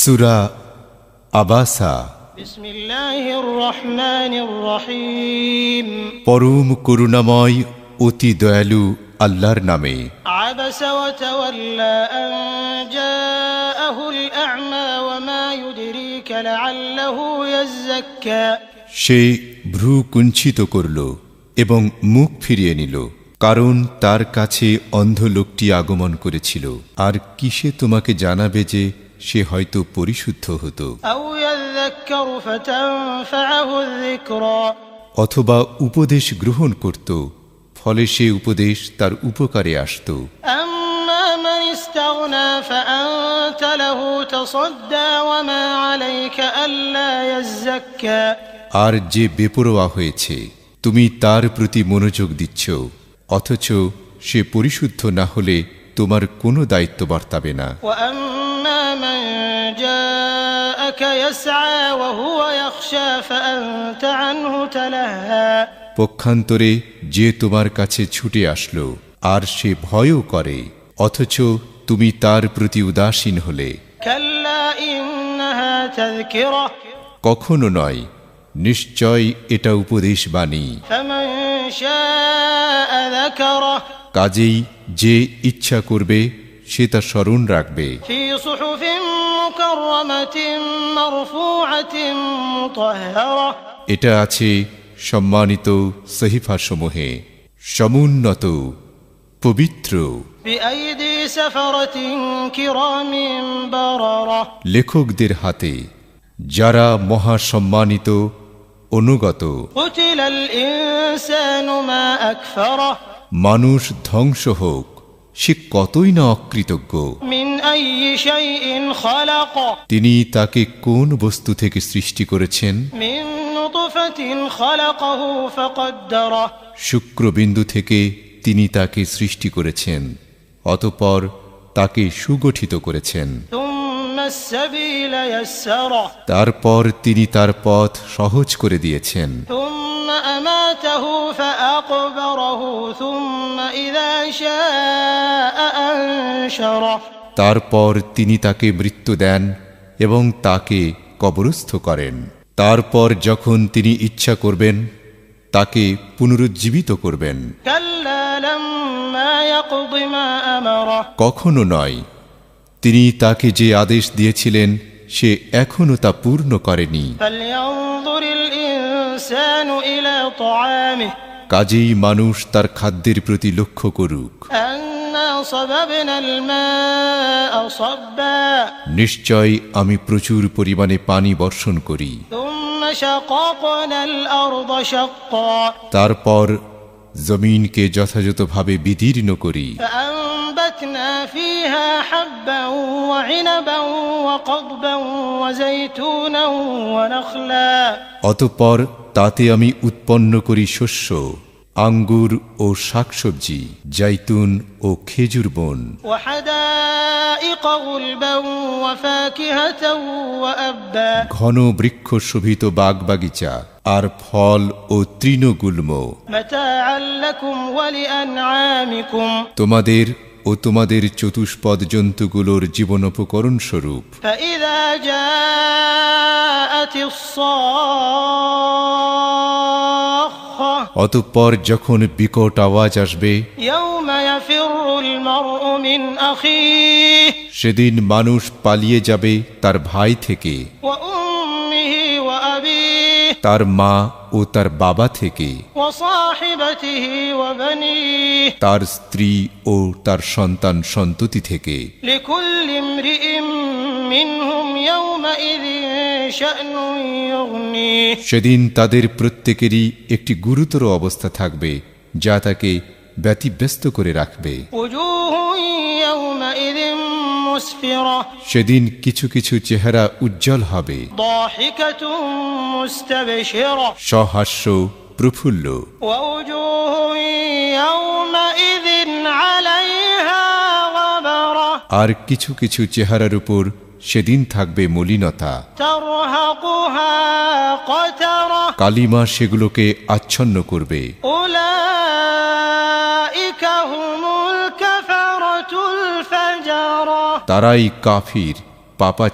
সূরা আবাসা। বিসমিল্লাহির রহমানির রহিম। পরম করুণাময় অতি দয়ালু আল্লাহর নামে। আবাসা ওয়া তাওয়াল্লা আন জাআহুল আ'মা ওয়া মা ইউদরিকা লাআল্লাহু ইয়াযাক্কা। সে ভ্রু কুঞ্চিত করল এবং মুখ ফিরিয়ে নিল, কারণ তার কাছে অন্ধ লোকটি আগমন করেছিল। আর কিসে তোমাকে জানাবে যে সে হয়তো পরিশুদ্ধ হতো, অথবা উপদেশ গ্রহণ করত, ফলে সে উপদেশ তার উপকারে আসত। আর যে বেপরোয়া হয়েছে, তুমি তার প্রতি মনোযোগ দিচ্ছ, অথচ সে পরিশুদ্ধ না হলে তোমার কোনো দায়িত্ব বর্তাবে না। পক্ষান্তরে যে তোমার কাছে ছুটে আসলো আর সে ভয়ও করে, অথচ তুমি তার প্রতি উদাসীন হলে। কখনো নয়, নিশ্চয় এটা উপদেশ বাণী। কাজেই যে ইচ্ছা করবে সে তা স্মরণ রাখবে। এটা আছে সম্মানিত সহিফাসমূহে, সমুন্নত, পবিত্র, লেখকদের হাতে, যারা মহাসম্মানিত, অনুগত। মানুষ ধ্বংস হোক, সে কতই না অকৃতজ্ঞ। তিনি তাকে কোন বস্তু থেকে সৃষ্টি করেছেন? শুক্রবিন্দু থেকে তিনি তাকে সৃষ্টি করেছেন, অতঃপর তাকে সুগঠিত করেছেন। তারপর তিনি তার পথ সহজ করে দিয়েছেন। তারপর তিনি তাকে মৃত্যু দেন এবং তাকে কবরস্থ করেন। তারপর যখন তিনি ইচ্ছা করবেন তাকে পুনরুজ্জীবিত করবেন। কখনো নয়, তিনি তাকে যে আদেশ দিয়েছিলেন সে এখনো তা পূর্ণ করেনি। কাজেই মানুষ তার খাদ্যের প্রতি লক্ষ্য করুক। নিশ্চয় আমি প্রচুর পরিমাণে পানি বর্ষণ করি। তারপর জমিনকে যথাযথভাবে বিদীর্ণ করি। অতঃপর তাতে আমি উৎপন্ন করি শস্য, আঙ্গুর ও শাকসবজি, জৈতুন ও খেজুর বন, ঘন বৃক্ষ শোভিত বাগবাগিচা, আর ফল ও তৃণগুল্ম, তোমাদের ও তোমাদের চতুষ্পদ জন্তুগুলোর জীবনোপকরণ স্বরূপ। অতঃপর যখন বিকট আওয়াজ আসবে, সেদিন মানুষ পালিয়ে যাবে তার ভাই থেকে, তার মা ও তার বাবা থেকে, তার স্ত্রী ও তার সন্তান সন্ততি থেকে। সেদিন তাদের প্রত্যেকেরই একটি গুরুতর অবস্থা থাকবে যা তাকে ব্যতিব্যস্ত করে রাখবে। সেদিন কিছু কিছু চেহারা উজ্জ্বল হবে, সহাস্য, প্রফুল্ল। আর কিছু কিছু চেহারার উপর সেদিন থাকবে মলিনতা, কালিমা সেগুলোকে আচ্ছন্ন করবে। তারাই কাফির, পাপাচারী।